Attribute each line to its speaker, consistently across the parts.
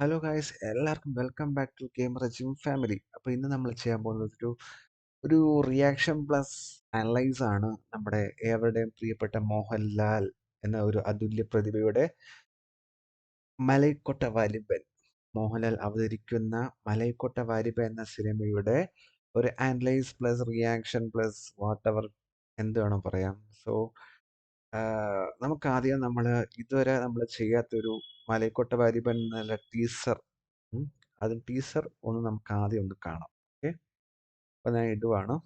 Speaker 1: Hello guys, എല്ലാവർക്കും welcome back to gamer gym family. അപ്പോൾ ഇന്ന് നമ്മൾ ചെയ്യാൻ പോകുന്നത് ഒരു റിയാക്ഷൻ പ്ലസ് അനലൈസ് ആണ്. നമ്മുടെ ഏവരുടെയും പ്രിയപ്പെട്ട മോഹൻലാൽ എന്ന ഒരു അതുല്യ പ്രതിഭയുടെ മലൈക്കൊട്ട വാലിബൻ, മോഹൻലാൽ അവതരിക്കുന്ന മലൈക്കൊട്ട വാലിബ എന്ന സിനിമയുടെ ഒരു analyse plus reaction plus what ever എന്ത് വേണം പറയാം. സോ നമുക്ക് ആദ്യം ഇതുവരെ നമ്മൾ ചെയ്യാത്തൊരു മലൈക്കൊട്ട വാലിബൻ എന്നുള്ള ടീസർ, അത് ടീസർ നമുക്ക് ആദ്യം ഒന്ന് കാണാം. ഓക്കെ, അപ്പൊ ഞാൻ ഇടുവാണ്.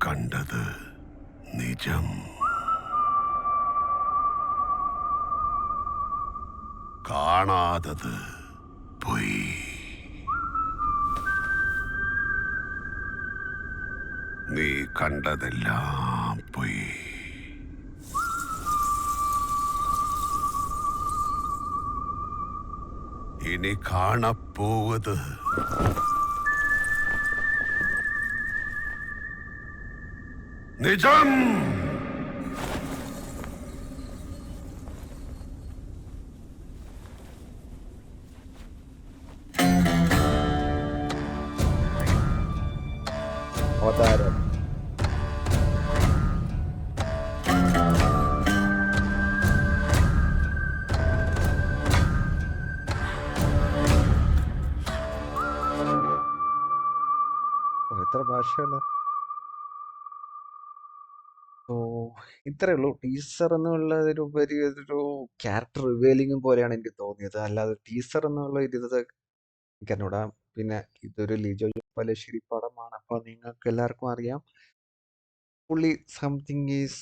Speaker 2: കണ്ടത് നിജം, കാണാതത് പൊയ്. നീ കണ്ടതെല്ലാം പൊയ്. ഇനി കാണപ്പോവത് നിജം.
Speaker 1: അവതാരം എത്ര ഭാഷയാണ്? ഓ, ഇത്രയേ ഉള്ളൂ. ടീസർ എന്നുള്ളതിലുപരി ഒരു ക്യാരക്ടർ റിവീലിംഗും പോലെയാണ് എനിക്ക് തോന്നിയത്. അല്ലാതെ ടീസർ എന്നുള്ള ഇരുന്നത് എനിക്കറിഞ്ഞൂടാ. പിന്നെ ഇതൊരു ലിജോ പലശ്ശേരി പടമാണ്. അപ്പൊ നിങ്ങൾക്ക് എല്ലാവർക്കും അറിയാം, പുള്ളി സംതിങ് ഈസ്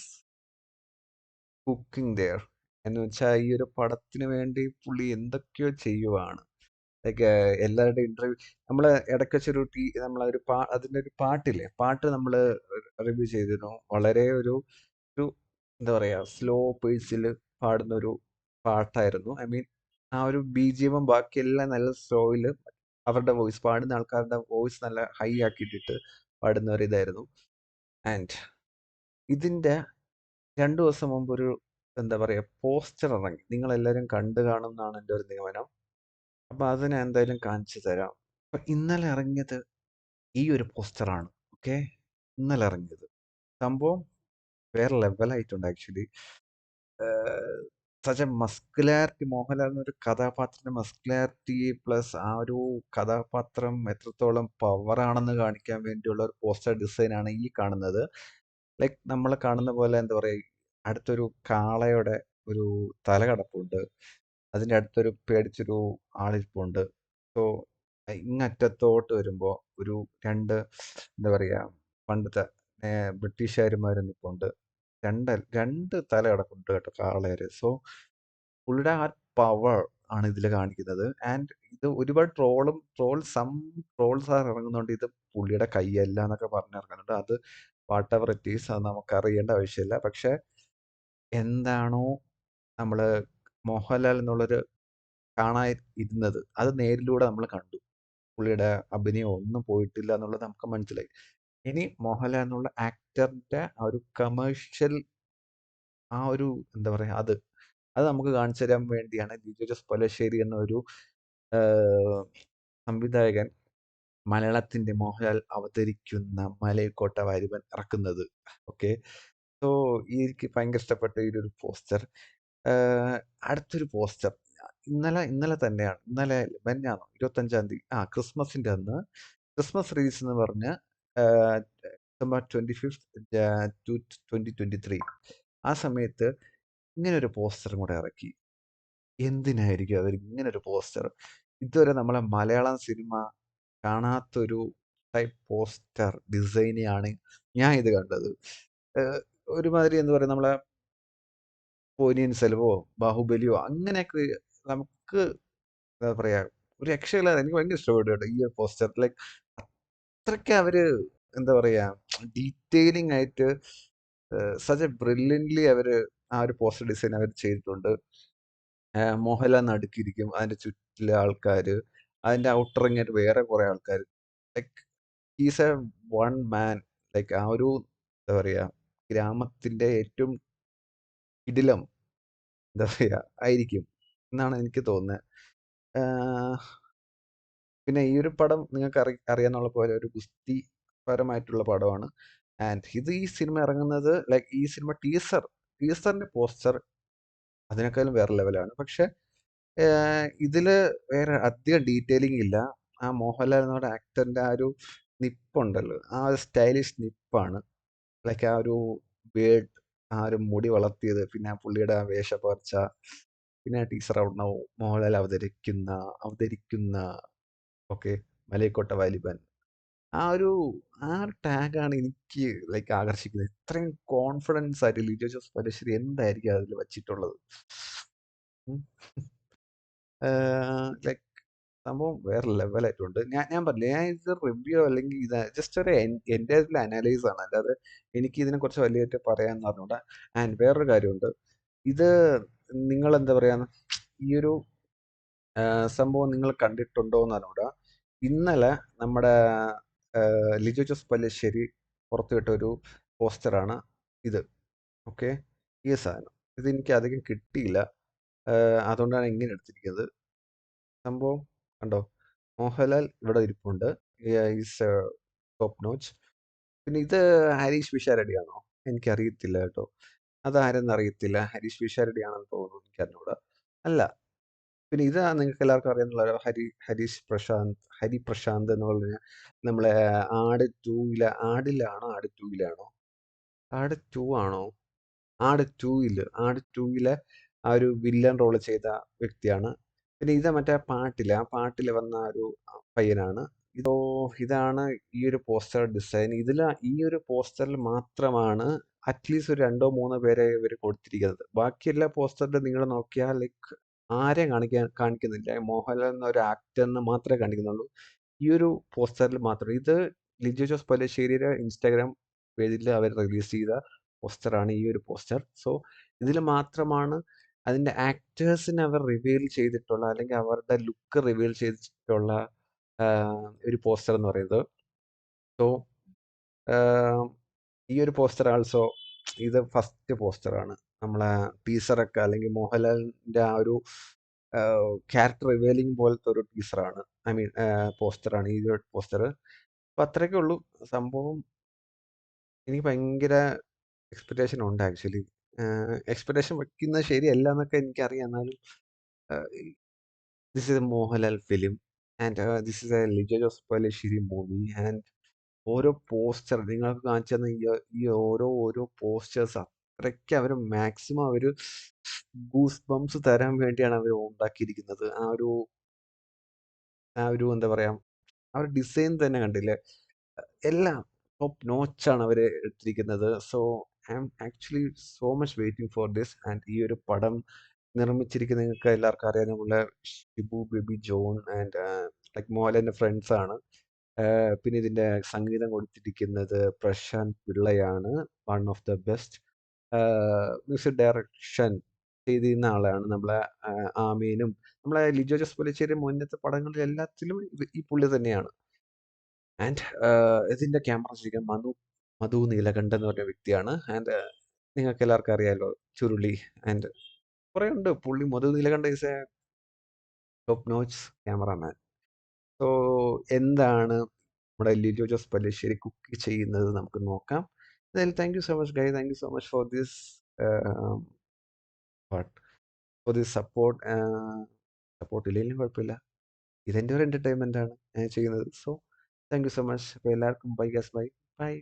Speaker 1: കുക്കിംഗ് ദെയർ എന്ന് വെച്ചാൽ ഈ ഒരു പടത്തിന് വേണ്ടി പുള്ളി എന്തൊക്കെയോ ചെയ്യുവാണ്. ലൈക്ക് എല്ലാവരുടെയും ഇന്റർവ്യൂ നമ്മൾ ഇടയ്ക്ക് വെച്ചൊരു നമ്മളൊരു അതിൻ്റെ ഒരു പാട്ടില്ലേ, പാട്ട് നമ്മൾ റിവ്യൂ ചെയ്തിരുന്നു. വളരെ ഒരു ഒരു എന്താ പറയുക, സ്ലോ പേസിൽ പാടുന്ന ഒരു പാട്ടായിരുന്നു. ഐ മീൻ, ആ ഒരു BGM ബാക്കിയെല്ലാം നല്ല സ്ലോയിൽ, അവരുടെ വോയിസ്, പാടുന്ന ആൾക്കാരുടെ വോയിസ് നല്ല ഹൈ ആക്കിയിട്ടിട്ട് പാടുന്ന ഒരു ഇതായിരുന്നു. ആൻഡ് ഇതിൻ്റെ 2 ദിവസം മുമ്പ് ഒരു എന്താ പറയുക പോസ്റ്റർ ഇറങ്ങി. നിങ്ങളെല്ലാവരും കണ്ടു കാണും എന്നാണ് എൻ്റെ ഒരു നിഗമനം. അപ്പം അത് ഞാൻ എന്തായാലും കാണിച്ചു തരാം. അപ്പം ഇന്നലെ ഇറങ്ങിയത് ഈ ഒരു പോസ്റ്ററാണ്. ഓക്കെ, ഇന്നലെ ഇറങ്ങിയത് സംഭവം വേറെ ലെവലായിട്ടുണ്ട് actually. Such a muscularity, Mohanlal എന്നൊരു കഥാപാത്രത്തിന്റെ മസ്കുലാരിറ്റി പ്ലസ് ആ ഒരു കഥാപാത്രം എത്രത്തോളം പവറാണെന്ന് കാണിക്കാൻ വേണ്ടിയുള്ള ഒരു പോസ്റ്റർ ഡിസൈനാണ് ഈ കാണുന്നത്. ലൈക്ക് നമ്മൾ കാണുന്ന പോലെ എന്താ പറയുക, അടുത്തൊരു കാളയുടെ ഒരു തല കിടപ്പുണ്ട്, അതിൻ്റെ അടുത്തൊരു പേടിച്ചൊരു ആളിരിപ്പുണ്ട്. സോ ഇങ്ങറ്റത്തോട്ട് വരുമ്പോൾ ഒരു രണ്ട് എന്താ പറയുക, പണ്ടത്തെ ബ്രിട്ടീഷുകാരന്മാർ നിൽപ്പുണ്ട്. രണ്ട് തല കിടപ്പുണ്ട് കേട്ടോ, കാളയുടെ. സോ പുള്ളിയുടെ ആ പവർ ആണ് ഇതിൽ കാണിക്കുന്നത്. ആൻഡ് ഇത് ഒരുപാട് ട്രോൾസ് ഇറങ്ങുന്നുണ്ട്, ഇത് പുള്ളിയുടെ കൈയല്ല എന്നൊക്കെ പറഞ്ഞിറങ്ങുന്നുണ്ട്. അത് വാട്ട് എവർ ഇറ്റ് ഈസ്, അത് നമുക്ക് അറിയേണ്ട ആവശ്യമില്ല. പക്ഷെ എന്താണോ നമ്മൾ മോഹൻലാൽ എന്നുള്ളൊരു കാണാൻ ഇരുന്നത്, അത് നേരിലൂടെ നമ്മൾ കണ്ടു. പുള്ളിയുടെ അഭിനയം ഒന്നും പോയിട്ടില്ല എന്നുള്ളത് നമുക്ക് മനസ്സിലായി. ഇനി മോഹൻലാൽ എന്നുള്ള ആക്ടറിന്റെ ആ ഒരു കമേഴ്ഷ്യൽ, ആ ഒരു എന്താ പറയാ, അത് നമുക്ക് കാണിച്ചു തരാൻ വേണ്ടിയാണ് ലിജോ ജോസ് പല്ലശ്ശേരി എന്ന ഒരു സംവിധായകൻ മലയാളത്തിന്റെ മോഹൻലാൽ അവതരിക്കുന്ന മലൈക്കോട്ട വാലിബൻ ഇറക്കുന്നത്. ഓക്കെ, സോ എനിക്ക് ഭയങ്കര ഇഷ്ടപ്പെട്ട ഈ ഒരു പോസ്റ്റർ. അടുത്തൊരു പോസ്റ്റർ ഇന്നലെ തന്നെയാണ്, ഇന്നലെ മെഞ്ഞാന്നോ 25-ാം തീയതി, ക്രിസ്മസിന്റെ അന്ന്, ക്രിസ്മസ് റീൽസ് എന്ന് പറഞ്ഞ് December 25th, 2023 ആ സമയത്ത് ഇങ്ങനെ ഒരു പോസ്റ്ററും കൂടെ ഇറക്കി. എന്തിനായിരിക്കും അവർ ഇങ്ങനെ ഒരു പോസ്റ്റർ? ഇതുവരെ നമ്മളെ മലയാളം സിനിമ കാണാത്തൊരു ടൈപ്പ് പോസ്റ്റർ ഡിസൈനെയാണ് ഞാൻ ഇത് കണ്ടത്. ഒരുമാതിരി എന്താ പറയുക, നമ്മളെ പൊന്നിയിൻ സെൽവോ ബാഹുബലിയോ അങ്ങനെയൊക്കെ നമുക്ക് എന്താ പറയാ, ഒരു രക്ഷയില്ലാതെ എനിക്ക് ഭയങ്കര ഇഷ്ടപ്പെട്ടു കേട്ടോ ഈ ഒരു പോസ്റ്റർ. ലൈക്ക് അത്രയ്ക്ക് അവര് എന്താ പറയാ, ഡീറ്റെയിലിംഗ് ആയിട്ട് സച്ച് എ ബ്രില്യൻ്റ്ലി അവര് ആ ഒരു പോസ്റ്റർ ഡിസൈൻ അവർ ചെയ്തിട്ടുണ്ട്. മോഹൻലാൽ നടുക്കിരിക്കും. അതിന്റെ ചുറ്റിലെ ആൾക്കാര്. അതിന്റെ ഔട്ടർ റിംഗായിട്ട് വേറെ കുറെ ആൾക്കാര്. Like he's A one man. Like ആ ഒരു എന്താ പറയാ ഗ്രാമത്തിന്റെ ഏറ്റവും കിടിലം എന്താ പറയാ ആയിരിക്കും എന്നാണ് എനിക്ക് തോന്നുന്നത്. പിന്നെ ഈ ഒരു പടം നിങ്ങൾക്ക് അറിയാന്നുള്ള പോലെ ഒരു ഗുസ്തി പരമായിട്ടുള്ള പടമാണ്. ആൻഡ് ഈ സിനിമ ഇറങ്ങുന്നത് ലൈക്ക് ഈ സിനിമ ടീസറിന്റെ പോസ്റ്റർ അതിനേക്കാളും വേറെ ലെവലാണ്. പക്ഷെ ഇതില് വേറെ അധികം ഡീറ്റെയിലിംഗ് ഇല്ല. ആ മോഹൻലാൽ എന്ന ആക്ടറിന്റെ ആ ഒരു നിപ്പുണ്ടല്ലോ, ആ ഒരു സ്റ്റൈലിഷ് നിപ്പാണ്. ലൈക്ക് ആ ഒരു ബേർഡ്, ആ ഒരു മുടി വളർത്തിയത്, പിന്നെ ആ പുള്ളിയുടെ ആ വേഷപ്പകർച്ച, പിന്നെ ആ ടീച്ചർ അവിടെ മോഹൻലാൽ അവതരിക്കുന്ന ഓക്കെ മലൈക്കോട്ട വാലിബൻ, ആ ഒരു ആ ഒരു ടാഗാണ് എനിക്ക് ലൈക്ക് ആകർഷിക്കുന്നത്. ഇത്രയും കോൺഫിഡൻസ് ആയിട്ട് ലിജോ ജോസ് പല്ലിശ്ശേരി എന്തായിരിക്കും അതിൽ വച്ചിട്ടുള്ളത്. ലൈക്ക് സംഭവം വേറെ ലെവലായിട്ടുണ്ട്. ഞാൻ ഞാൻ പറഞ്ഞില്ലേ, ഞാൻ ഇത് റിവ്യൂ അല്ലെങ്കിൽ ഇത് ജസ്റ്റ് ഒരു എൻ്റെ അനലൈസ് ആണ്, അല്ലാതെ എനിക്ക് ഇതിനെക്കുറിച്ച് വലിയായിട്ട് പറയാമെന്ന് പറഞ്ഞുകൂടാ. ആൻഡ് വേറൊരു കാര്യമുണ്ട്, ഇത് നിങ്ങൾ എന്താ പറയാ, ഈ ഒരു സംഭവം നിങ്ങൾ കണ്ടിട്ടുണ്ടോ എന്ന് അറിഞ്ഞൂടാ. ഇന്നലെ നമ്മുടെ ലിജോ ജോസ് പല്ലിശ്ശേരി പുറത്തുവിട്ട ഒരു പോസ്റ്ററാണ് ഇത്. ഓക്കെ, ഈ സാധനം ഇത് എനിക്ക് അധികം കിട്ടിയില്ല, അതുകൊണ്ടാണ് ഇങ്ങനെ എടുത്തിരിക്കുന്നത്. സംഭവം കണ്ടോ, മോഹൻലാൽ ഇവിടെ ഇരിപ്പുണ്ട്, ഈസ് ടോപ്പ് നോച്ച്. പിന്നെ ഇത് ഹരീഷ് വിശാരടിയാണോ എനിക്കറിയത്തില്ല കേട്ടോ, അതാരെന്ന് അറിയത്തില്ല. ഹരീഷ് വിശാരടിയാണെന്ന് തോന്നുന്നു, എനിക്കറിഞ്ഞൂടാ. അല്ല, പിന്നെ ഇത് നിങ്ങൾക്ക് എല്ലാവർക്കും അറിയാന്നുള്ള ഹരി പ്രശാന്ത് എന്ന് പറഞ്ഞ നമ്മളെ ആട് ടൂവിലെ, ആട് ടൂ ആണോ, ആട് ടൂവിലെ ആ ഒരു വില്ലൻ റോള് ചെയ്ത വ്യക്തിയാണ്. പിന്നെ ഇത് മറ്റേ ആ പാട്ടില് വന്ന ഒരു പയ്യനാണ്. ഇതാണ് ഈ ഒരു പോസ്റ്റർ ഡിസൈൻ. ഈ ഒരു പോസ്റ്ററിൽ മാത്രമാണ് അറ്റ്ലീസ്റ്റ് ഒരു 2 3 പേരെ ഇവർ കൊടുത്തിരിക്കുന്നത്. ബാക്കി എല്ലാ പോസ്റ്ററിലും നിങ്ങൾ നോക്കിയാൽ ലൈക്ക് ആരെയും കാണിക്കുന്നില്ല. മോഹൻലാൽ എന്ന ഒരു ആക്ടറിനെ മാത്രമേ കാണിക്കുന്നുള്ളൂ. ഈ ഒരു പോസ്റ്ററിൽ മാത്രം. ഇത് ലിജോ ജോസ് പല്ലിശ്ശേരിയുടെ ഇൻസ്റ്റാഗ്രാം പേജിൽ അവർ റിലീസ് ചെയ്ത പോസ്റ്ററാണ് ഈ ഒരു പോസ്റ്റർ. സോ ഇതിൽ മാത്രമാണ് അതിന്റെ ആക്ടേഴ്സിനെ അവർ റിവീൽ ചെയ്തിട്ടുള്ള, അല്ലെങ്കിൽ അവരുടെ ലുക്ക് റിവീൽ ചെയ്തിട്ടുള്ള ഒരു പോസ്റ്റർ എന്ന് പറയുന്നത്. സോ ഈ ഒരു പോസ്റ്റർ ആൾസോ ഇത് ഫസ്റ്റ് പോസ്റ്ററാണ്. നമ്മളെ ടീസറൊക്കെ അല്ലെങ്കിൽ മോഹൻലാലിന്റെ ആ ഒരു ക്യാരക്ടർ റിവീലിംഗ് പോലത്തെ ഒരു ടീസറാണ്, ഐ മീൻ പോസ്റ്ററാണ് ഈ ഒരു പോസ്റ്റർ. അപ്പൊ അത്രയൊക്കെ ഉള്ളൂ സംഭവം. എനിക്ക് ഭയങ്കര എക്സ്പെക്ടേഷൻ ഉണ്ട് ആക്ച്വലി. എക്സ്പെക്ടേഷൻ വെക്കുന്നത് ശരിയല്ല എന്നൊക്കെ എനിക്കറിയാം, എന്നാലും this is A Mohanlal film and this is A Lijo Jose Pallissery movie. And ഓരോ പോസ്റ്റർ നിങ്ങൾക്ക് കാണിച്ചു തന്ന ഈ ഓരോ പോസ്റ്റേഴ്സ് അത്രയ്ക്ക് അവർ മാക്സിമം ഗൂസ് ബംസ് തരാൻ വേണ്ടിയാണ് അവർ ഉണ്ടാക്കിയിരിക്കുന്നത്. ആ ഒരു എന്താ പറയാ, ആ ഒരു ഡിസൈൻ തന്നെ കണ്ടില്ലേ, എല്ലാം ടോപ്പ് നോച്ചാണ് അവർ എടുത്തിരിക്കുന്നത്. So I am actually so much waiting for this. And ഈ ഒരു പടം നിർമ്മിച്ചിരിക്കുന്നത് നിങ്ങൾക്ക് എല്ലാവർക്കും അറിയാവുന്ന പോലെ ഷിബു ബേബി ജോൺ ആൻഡ് ലൈക്ക് മോഹൻലാലിന്റെ ഫ്രണ്ട്സ് ആണ്. പിന്നെ ഇതിന്റെ സംഗീതം കൊടുത്തിരിക്കുന്നത് പ്രശാന്ത് പിള്ളയാണ്, one of the best. Music direction ചെയ്തിരുന്ന ആളാണ് നമ്മളെ ആമീനും, നമ്മളെ ലിജോ ജോസ് പല്ലിശ്ശേരി മുന്നത്തെ പടങ്ങളിൽ എല്ലാത്തിലും ഈ പുള്ളി തന്നെയാണ്. ആൻഡ് ഇതിന്റെ ക്യാമറ ശരിക്കും മധു നീലകണ്ഠൻ എന്ന് പറഞ്ഞ വ്യക്തിയാണ്. ആൻഡ് നിങ്ങൾക്ക് എല്ലാവർക്കും അറിയാലോ ചുരുളി ആൻഡ് കുറെ ഉണ്ട്. Madhu Neelakanta is a top notch cameraman. So എന്താണ് നമ്മുടെ ലിജോ ജോസ് പല്ലിശ്ശേരി കുക്ക് ചെയ്യുന്നത് നമുക്ക് നോക്കാം. എന്തായാലും thank you so much Guy, thank you so much for this support. Support ഇല്ലെങ്കിലും കുഴപ്പമില്ല, ഇതെൻ്റെ ഒരു എൻ്റർടൈൻമെൻ്റ് ആണ് ഞാൻ ചെയ്യുന്നത്. So thank you so much. അപ്പോൾ എല്ലാവർക്കും ബൈ ഗസ് ബൈ ബൈ.